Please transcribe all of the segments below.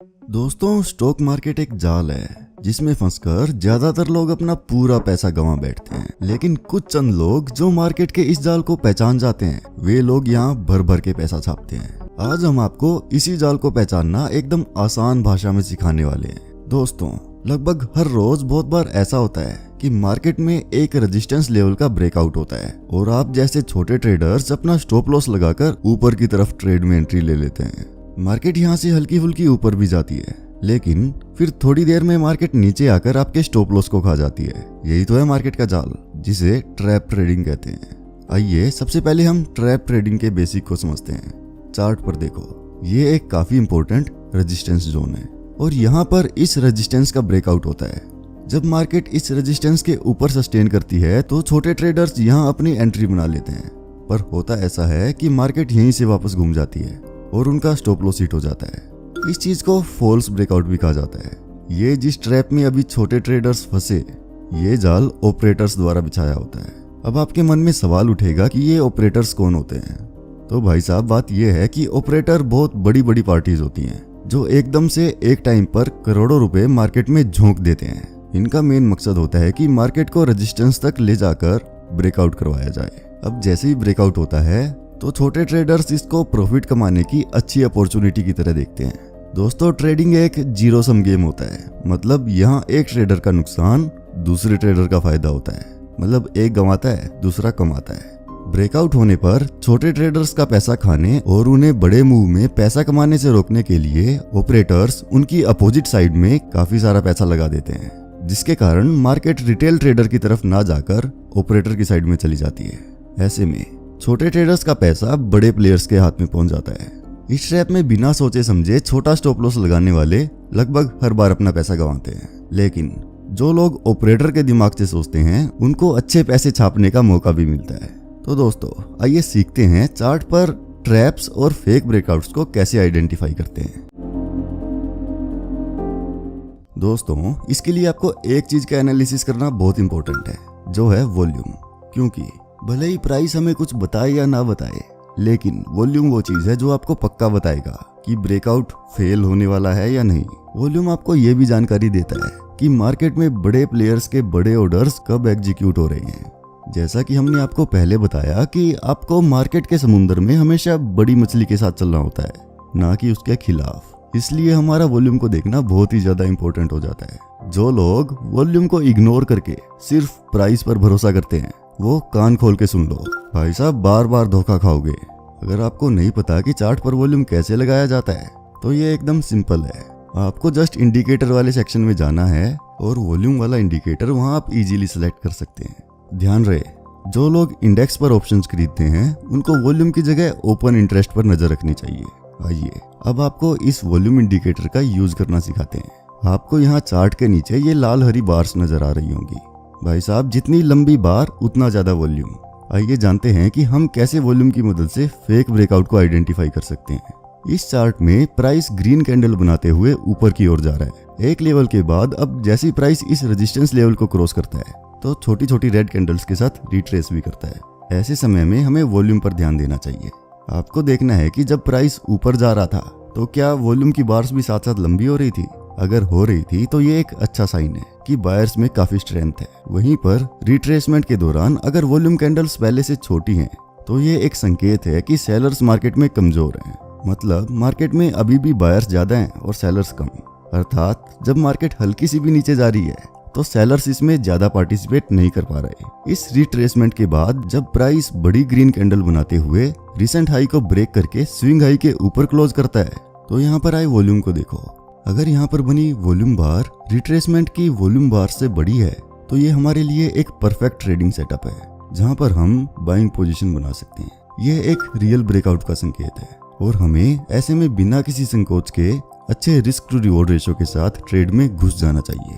दोस्तों, stock market एक जाल है जिसमें फंसकर ज्यादातर लोग अपना पूरा पैसा गंवा बैठते हैं। लेकिन कुछ चंद लोग जो मार्केट के इस जाल को पहचान जाते हैं, वे लोग यहाँ भर भर के पैसा छापते हैं। आज हम आपको इसी जाल को पहचानना एकदम आसान भाषा में सिखाने वाले हैं। दोस्तों, लगभग हर रोज बहुत बार ऐसा होता है कि मार्केट में एक रेजिस्टेंस लेवल का ब्रेकआउट होता है और आप जैसे छोटे ट्रेडर्स अपना स्टॉप लॉस लगाकर ऊपर की तरफ ट्रेड में एंट्री ले लेते हैं। मार्केट यहाँ से हल्की फुल्की ऊपर भी जाती है, लेकिन फिर थोड़ी देर में मार्केट नीचे आकर आपके स्टॉप लॉस को खा जाती है। यही तो है मार्केट का जाल, जिसे ट्रैप ट्रेडिंग कहते हैं। आइए सबसे पहले हम ट्रैप ट्रेडिंग के बेसिक को समझते हैं। चार्ट पर देखो, ये एक काफी इंपॉर्टेंट रेजिस्टेंस जोन है और यहाँ पर इस रेजिस्टेंस का ब्रेकआउट होता है। जब मार्केट इस रेजिस्टेंस के ऊपर सस्टेन करती है तो छोटे ट्रेडर्स यहाँ अपनी एंट्री बना लेते हैं, पर होता ऐसा है कि मार्केट यहीं से वापस घूम जाती है और उनका स्टॉप लॉस हिट हो जाता है। इस चीज को फॉल्स ब्रेकआउट भी कहा जाता है। ये जिस ट्रैप में अभी छोटे ट्रेडर्स फंसे, ये जाल ऑपरेटर्स द्वारा बिछाया होता है। अब आपके मन में सवाल उठेगा कि ये ऑपरेटर्स कौन होते हैं? तो भाई साहब, बात ये है कि ऑपरेटर बहुत बड़ी बड़ी पार्टीज होती हैं जो एकदम से एक टाइम पर करोड़ों रुपए मार्केट में झोंक देते हैं। इनका मेन मकसद होता है कि मार्केट को रेजिस्टेंस तक ले जाकर ब्रेकआउट करवाया जाए। अब जैसे ही ब्रेकआउट होता है तो छोटे ट्रेडर्स इसको प्रॉफिट कमाने की अच्छी अपॉर्चुनिटी की तरह देखते हैं। दोस्तों, ट्रेडिंग एक जीरो सम गेम होता है। मतलब यहाँ एक ट्रेडर का नुकसान दूसरे ट्रेडर का फायदा होता है। मतलब एक गंवाता है, दूसरा कमाता है। ब्रेकआउट होने पर छोटे ट्रेडर्स का पैसा खाने और उन्हें बड़े मूव में पैसा कमाने से रोकने के लिए ऑपरेटर्स उनकी अपोजिट साइड में काफी सारा पैसा लगा देते हैं, जिसके कारण मार्केट रिटेल ट्रेडर की तरफ ना जाकर ऑपरेटर की साइड में चली जाती है। ऐसे में छोटे ट्रेडर्स का पैसा बड़े प्लेयर्स के हाथ में पहुंच जाता है। इस ट्रैप में बिना सोचे समझे छोटा स्टॉप लॉस लगाने वाले लगभग हर बार अपना पैसा गंवाते हैं। लेकिन जो लोग ऑपरेटर के दिमाग से सोचते हैं, उनको अच्छे पैसे छापने का मौका भी मिलता है। तो दोस्तों, आइए सीखते हैं चार्ट पर ट्रैप्स और फेक ब्रेकआउट्स को कैसे आइडेंटिफाई करते हैं। दोस्तों, इसके लिए आपको एक चीज का एनालिसिस करना बहुत इंपॉर्टेंट है, जो है वॉल्यूम। क्योंकि भले ही प्राइस हमें कुछ बताए या ना बताए, लेकिन वॉल्यूम वो चीज है जो आपको पक्का बताएगा कि ब्रेकआउट फेल होने वाला है या नहीं। वॉल्यूम आपको ये भी जानकारी देता है कि मार्केट में बड़े प्लेयर्स के बड़े ऑर्डर्स कब एग्जीक्यूट हो रहे हैं। जैसा कि हमने आपको पहले बताया कि आपको मार्केट के समुद्र में हमेशा बड़ी मछली के साथ चलना होता है, ना कि उसके खिलाफ। इसलिए हमारा वॉल्यूम को देखना बहुत ही ज्यादा इंपॉर्टेंट हो जाता है। जो लोग वॉल्यूम को इग्नोर करके सिर्फ प्राइस पर भरोसा करते हैं, वो कान खोल के सुन लो। भाई साहब, बार बार धोखा खाओगे। अगर आपको नहीं पता कि चार्ट पर वॉल्यूम कैसे लगाया जाता है, तो ये एकदम सिंपल है। आपको जस्ट इंडिकेटर वाले सेक्शन में जाना है और वॉल्यूम वाला इंडिकेटर वहां आप इजीली सेलेक्ट कर सकते हैं। ध्यान रहे, जो लोग इंडेक्स पर ऑप्शंस खरीदते हैं, उनको वॉल्यूम की जगह ओपन इंटरेस्ट पर नजर रखनी चाहिए। आइए अब आपको इस वॉल्यूम इंडिकेटर का यूज करना सिखाते हैं। आपको यहाँ चार्ट के नीचे ये लाल हरी बार्स नजर आ रही होंगी। भाई साहब, जितनी लंबी बार उतना ज्यादा वॉल्यूम। आइए जानते हैं कि हम कैसे वॉल्यूम की मदद से फेक ब्रेकआउट को आइडेंटिफाई कर सकते हैं। इस चार्ट में प्राइस ग्रीन कैंडल बनाते हुए ऊपर की ओर जा रहा है। एक लेवल के बाद अब जैसी प्राइस इस रेजिस्टेंस लेवल को क्रॉस करता है, तो छोटी छोटी रेड कैंडल्स के साथ रिट्रेस भी करता है। ऐसे समय में हमें वॉल्यूम पर ध्यान देना चाहिए। आपको देखना है कि जब प्राइस ऊपर जा रहा था, तो क्या वॉल्यूम की बार्स भी साथ साथ लंबी हो रही थी? अगर हो रही थी तो ये एक अच्छा साइन है कि बायर्स में काफी स्ट्रेंथ है। वहीं पर रिट्रेसमेंट के दौरान अगर वॉल्यूम कैंडल्स पहले से छोटी हैं, तो ये एक संकेत है कि सेलर्स मार्केट में कमजोर हैं। मतलब मार्केट में अभी भी बायर्स ज्यादा हैं और सेलर्स कम। अर्थात जब मार्केट हल्की सी भी नीचे जा रही है, तो सेलर्स इसमें ज्यादा पार्टिसिपेट नहीं कर पा रहे। इस रिट्रेसमेंट के बाद जब प्राइस बड़ी ग्रीन कैंडल बनाते हुए रिसेंट हाई को ब्रेक करके स्विंग हाई के ऊपर क्लोज करता है, तो यहाँ पर आए वॉल्यूम को देखो। अगर यहाँ पर बनी वॉल्यूम बार रिट्रेसमेंट की वॉल्यूम बार से बड़ी है, तो ये हमारे लिए एक परफेक्ट ट्रेडिंग सेटअप है, जहाँ पर हम बाइंग पोजीशन बना सकते हैं। ये एक रियल ब्रेकआउट का संकेत है और हमें ऐसे में बिना किसी संकोच के अच्छे रिस्क टू रिवॉर्ड रेशो के साथ ट्रेड में घुस जाना चाहिए।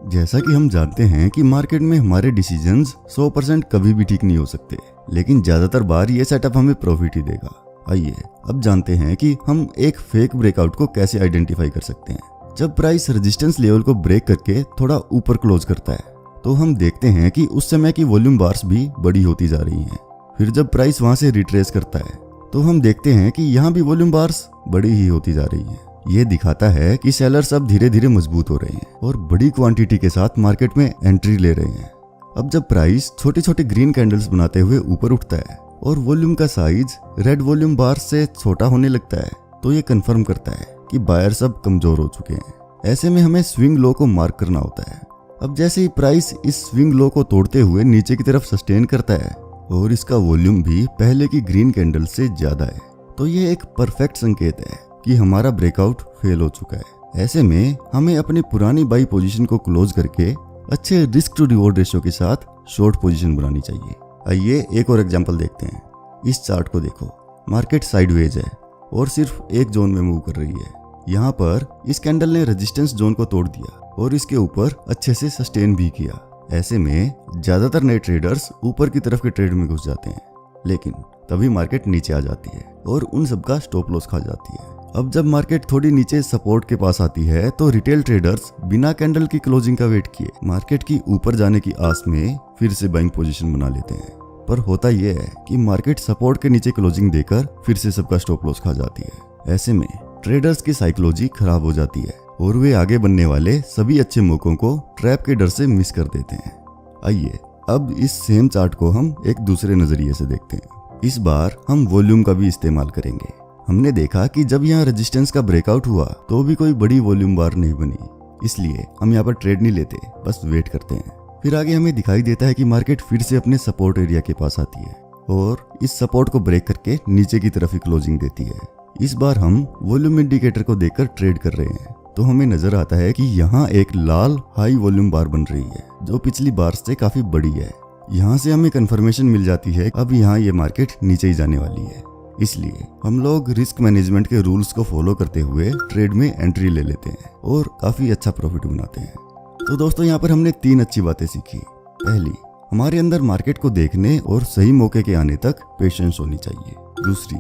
जैसा कि हम जानते हैं कि मार्केट में हमारे डिसीजंस 100% कभी भी ठीक नहीं हो सकते, लेकिन ज्यादातर बार ये सेटअप हमें प्रॉफिट ही देगा। आइए अब जानते हैं कि हम एक फेक ब्रेकआउट को कैसे आइडेंटिफाई कर सकते हैं। जब प्राइस रेजिस्टेंस लेवल को ब्रेक करके थोड़ा ऊपर क्लोज करता है, तो हम देखते हैं कि उस समय की वॉल्यूम बार्स भी बड़ी होती जा रही हैं। फिर जब प्राइस वहां से रिट्रेस करता है, तो हम देखते हैं कि यहाँ भी वॉल्यूम बार्स बड़ी ही होती जा रही हैं। ये दिखाता है कि सेलर्स अब धीरे धीरे मजबूत हो रहे हैं और बड़ी क्वांटिटी के साथ मार्केट में एंट्री ले रहे हैं। अब जब प्राइस छोटे छोटे ग्रीन कैंडल्स बनाते हुए ऊपर उठता है और वॉल्यूम का साइज रेड वॉल्यूम बार से छोटा होने लगता है, तो ये कंफर्म करता है कि बायर्स अब कमजोर हो चुके हैं। ऐसे में हमें स्विंग लो को मार्क करना होता है। अब जैसे ही प्राइस इस स्विंग लो को तोड़ते हुए नीचे की तरफ सस्टेन करता है और इसका वॉल्यूम भी पहले की ग्रीन कैंडल से ज्यादा है, तो ये एक परफेक्ट संकेत है कि हमारा ब्रेकआउट फेल हो चुका है। ऐसे में हमें अपनी पुरानी बाई पोजीशन को क्लोज करके अच्छे रिस्क टू रिवॉर्ड रेशियो के साथ शॉर्ट पोजीशन बनानी चाहिए। आइए एक और एग्जांपल देखते हैं। इस चार्ट को देखो, मार्केट साइडवेज है और सिर्फ एक जोन में मूव कर रही है। यहाँ पर इस कैंडल ने रेजिस्टेंस जोन को तोड़ दिया और इसके ऊपर अच्छे से सस्टेन भी किया। ऐसे में ज्यादातर नए ट्रेडर्स ऊपर की तरफ के ट्रेड में घुस जाते हैं, लेकिन तभी मार्केट नीचे आ जाती है और उन सबका स्टॉप लॉस खा जाती है। अब जब मार्केट थोड़ी नीचे सपोर्ट के पास आती है तो रिटेल ट्रेडर्स बिना कैंडल की क्लोजिंग का वेट किए मार्केट की ऊपर जाने की आस में फिर से बाइंग पोजीशन बना लेते हैं। पर होता यह है कि मार्केट सपोर्ट के नीचे क्लोजिंग देकर फिर से सबका स्टॉप लॉस खा जाती है। ऐसे में ट्रेडर्स की साइकोलॉजी खराब हो जाती है और वे आगे बनने वाले सभी अच्छे मौकों को ट्रैप के डर से मिस कर देते हैं। आइए अब इस सेम चार्ट को हम एक दूसरे नजरिए से देखते हैं। इस बार हम वॉल्यूम का भी इस्तेमाल करेंगे। हमने देखा कि जब यहाँ रेजिस्टेंस का ब्रेकआउट हुआ तो भी कोई बड़ी वॉल्यूम बार नहीं बनी, इसलिए हम यहाँ पर ट्रेड नहीं लेते, बस वेट करते हैं। फिर आगे हमें दिखाई देता है कि मार्केट फिर से अपने सपोर्ट एरिया के पास आती है और इस सपोर्ट को ब्रेक करके नीचे की तरफ ही क्लोजिंग देती है। इस बार हम वॉल्यूम इंडिकेटर को देखकर ट्रेड कर रहे हैं, तो हमें नजर आता है कि यहाँ एक लाल हाई वॉल्यूम बार बन रही है जो पिछली बार से काफी बड़ी है। यहाँ से हमें कंफर्मेशन मिल जाती है अब यहाँ ये मार्केट नीचे ही जाने वाली है, इसलिए हम लोग रिस्क मैनेजमेंट के रूल्स को फॉलो करते हुए ट्रेड में एंट्री ले लेते हैं और काफी अच्छा प्रॉफिट बनाते हैं। तो दोस्तों यहाँ पर हमने 3 अच्छी बातें सीखी। पहली, हमारे अंदर मार्केट को देखने और सही मौके के आने तक पेशेंस होनी चाहिए। दूसरी,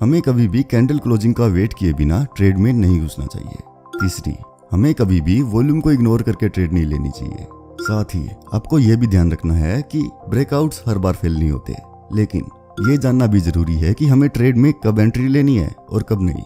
हमें कभी भी कैंडल क्लोजिंग का वेट किए बिना ट्रेड में नहीं घुसना चाहिए। तीसरी, हमें कभी भी वॉल्यूम को इग्नोर करके ट्रेड नहीं लेनी चाहिए। साथ ही आपको यह भी ध्यान रखना है कि ब्रेकआउट्स हर बार फेल नहीं होते, लेकिन ये जानना भी जरूरी है कि हमें ट्रेड में कब एंट्री लेनी है और कब नहीं।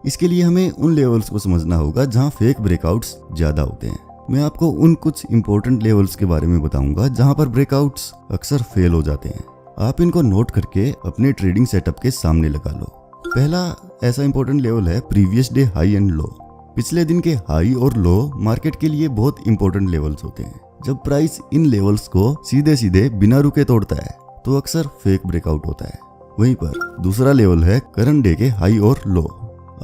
इसके लिए हमें उन लेवल्स को समझना होगा जहां फेक ब्रेकआउट्स ज्यादा होते हैं। मैं आपको उन कुछ इंपॉर्टेंट लेवल्स के बारे में बताऊंगा जहां पर ब्रेकआउट्स अक्सर फेल हो जाते हैं। आप इनको नोट करके अपने ट्रेडिंग सेटअप के सामने लगा लो। पहला ऐसा इंपॉर्टेंट लेवल है previous day high and low. पिछले दिन के हाई और लो मार्केट के लिए बहुत इंपॉर्टेंट लेवल्स होते हैं। जब प्राइस इन लेवल्स को सीधे सीधे बिना रुके तोड़ता है तो अक्सर फेक ब्रेकआउट होता है। वहीं पर दूसरा लेवल है करंट डे के हाई और लो।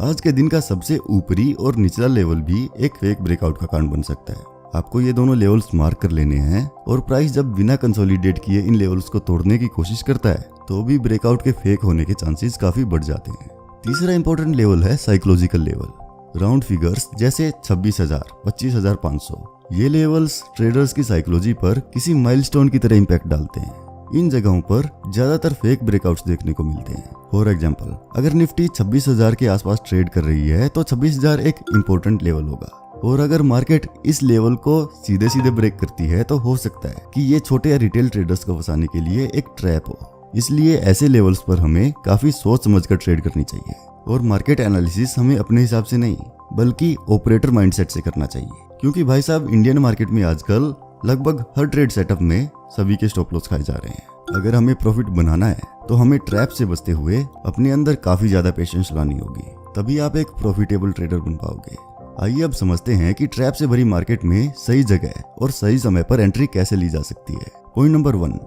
आज के दिन का सबसे ऊपरी और निचला लेवल भी एक फेक ब्रेकआउट का कारण बन सकता है। आपको ये दोनों लेवल्स मार्क कर लेने हैं और प्राइस जब बिना कंसोलिडेट किए इन लेवल्स को तोड़ने की कोशिश करता है तो भी ब्रेकआउट के फेक होने के चांसेस काफी बढ़ जाते हैं। तीसरा इंपॉर्टेंट लेवल है साइकोलॉजिकल लेवल। राउंड फिगर्स जैसे 26,000, 25,500 ये लेवल्स ट्रेडर्स की साइकोलॉजी पर किसी माइलस्टोन की तरह इंपैक्ट डालते हैं। इन जगहों पर ज्यादातर फेक ब्रेकआउट्स देखने को मिलते हैं। फॉर एग्जांपल, अगर निफ्टी 26,000 के आसपास ट्रेड कर रही है तो 26,000 एक इंपॉर्टेंट लेवल होगा, और अगर मार्केट इस लेवल को सीधे सीधे ब्रेक करती है तो हो सकता है कि ये छोटे या रिटेल ट्रेडर्स को फंसाने के लिए एक ट्रैप हो। इसलिए ऐसे लेवल्स पर हमें काफी सोच समझकर ट्रेड करनी चाहिए और मार्केट एनालिसिस हमें अपने हिसाब से नहीं बल्कि ऑपरेटर माइंडसेट से करना चाहिए, क्योंकि भाई साहब इंडियन मार्केट में आजकल लगभग हर ट्रेड सेटअप में सभी के स्टॉप लॉस खाए जा रहे हैं। अगर हमें प्रॉफिट बनाना है तो हमें ट्रैप से बचते हुए अपने अंदर काफी ज्यादा पेशेंस लानी होगी, तभी आप एक प्रॉफिटेबल ट्रेडर बन पाओगे। आइए अब समझते हैं कि ट्रैप से भरी मार्केट में सही जगह और सही समय पर एंट्री कैसे ली जा सकती है। पॉइंट नंबर 1,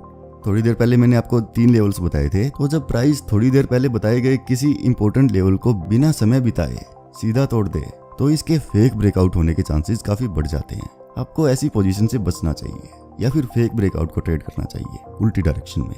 थोड़ी देर पहले मैंने आपको 3 लेवल्स बताए थे, तो जब प्राइस थोड़ी देर पहले बताए गए किसी इंपॉर्टेंट लेवल को बिना समय बिताए सीधा तोड़ दे तो इसके फेक ब्रेकआउट होने के चांसेस काफी बढ़ जाते हैं। आपको ऐसी पोजीशन से बचना चाहिए या फिर फेक ब्रेकआउट को ट्रेड करना चाहिए उल्टी डायरेक्शन में।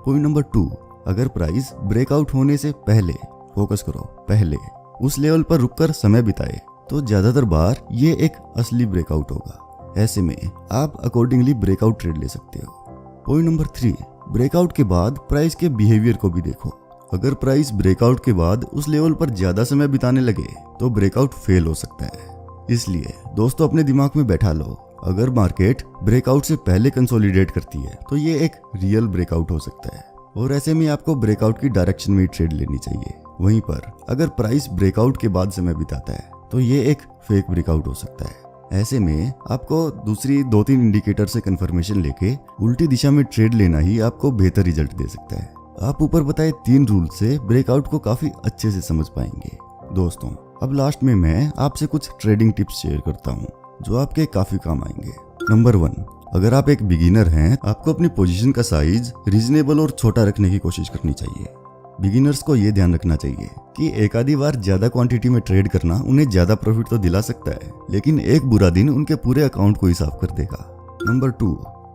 पॉइंट नंबर 2, अगर प्राइस ब्रेकआउट होने से पहले, फोकस करो, पहले उस लेवल पर रुककर समय बिताए तो ज्यादातर बार ये एक असली ब्रेकआउट होगा। ऐसे में आप अकॉर्डिंगली ब्रेकआउट ट्रेड ले सकते हो। पॉइंट नंबर 3, ब्रेकआउट के बाद प्राइस के बिहेवियर को भी देखो। अगर प्राइस ब्रेकआउट के बाद उस लेवल पर ज्यादा समय बिताने लगे तो ब्रेकआउट फेल हो सकता है। इसलिए दोस्तों अपने दिमाग में बैठा लो, अगर मार्केट ब्रेकआउट से पहले कंसोलिडेट करती है तो ये एक रियल ब्रेकआउट हो सकता है, और ऐसे में आपको ब्रेकआउट की डायरेक्शन में ट्रेड लेनी चाहिए। वहीं पर अगर प्राइस ब्रेकआउट के बाद समय बिताता है तो ये एक फेक ब्रेकआउट हो सकता है। ऐसे में आपको दूसरी 2-3 इंडिकेटर से कंफर्मेशन लेके उल्टी दिशा में ट्रेड लेना ही आपको बेहतर रिजल्ट दे सकता है। आप ऊपर बताए 3 रूल से ब्रेकआउट को काफी अच्छे से समझ पाएंगे। दोस्तों, अब लास्ट में मैं आपसे कुछ ट्रेडिंग टिप्स शेयर करता हूँ जो आपके काफी काम आएंगे। नंबर 1, अगर आप एक बिगिनर हैं, आपको अपनी पोजीशन का साइज रीजनेबल और छोटा रखने की कोशिश करनी चाहिए। बिगिनर्स को ये ध्यान रखना चाहिए कि एक आधी बार ज्यादा क्वांटिटी में ट्रेड करना उन्हें ज्यादा प्रॉफिट तो दिला सकता है, लेकिन एक बुरा दिन उनके पूरे अकाउंट को ही साफ कर देगा। नंबर 2,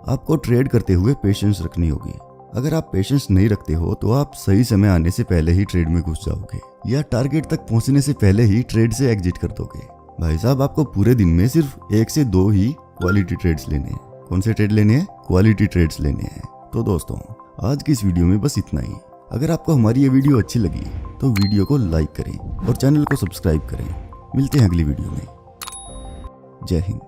आपको ट्रेड करते हुए पेशेंस रखनी होगी। अगर आप पेशेंस नहीं रखते हो तो आप सही समय आने से पहले ही ट्रेड में घुस जाओगे या टारगेट तक पहुंचने से पहले ही ट्रेड से एग्जिट कर दोगे। भाई साहब, आपको पूरे दिन में सिर्फ 1 से 2 ही क्वालिटी ट्रेड्स लेने हैं। कौन से ट्रेड लेने हैं? क्वालिटी ट्रेड्स लेने हैं। तो दोस्तों, आज की इस वीडियो में बस इतना ही। अगर आपको हमारी ये वीडियो अच्छी लगी तो वीडियो को लाइक करें और चैनल को सब्सक्राइब करें। मिलते हैं अगली वीडियो में। जय हिंद।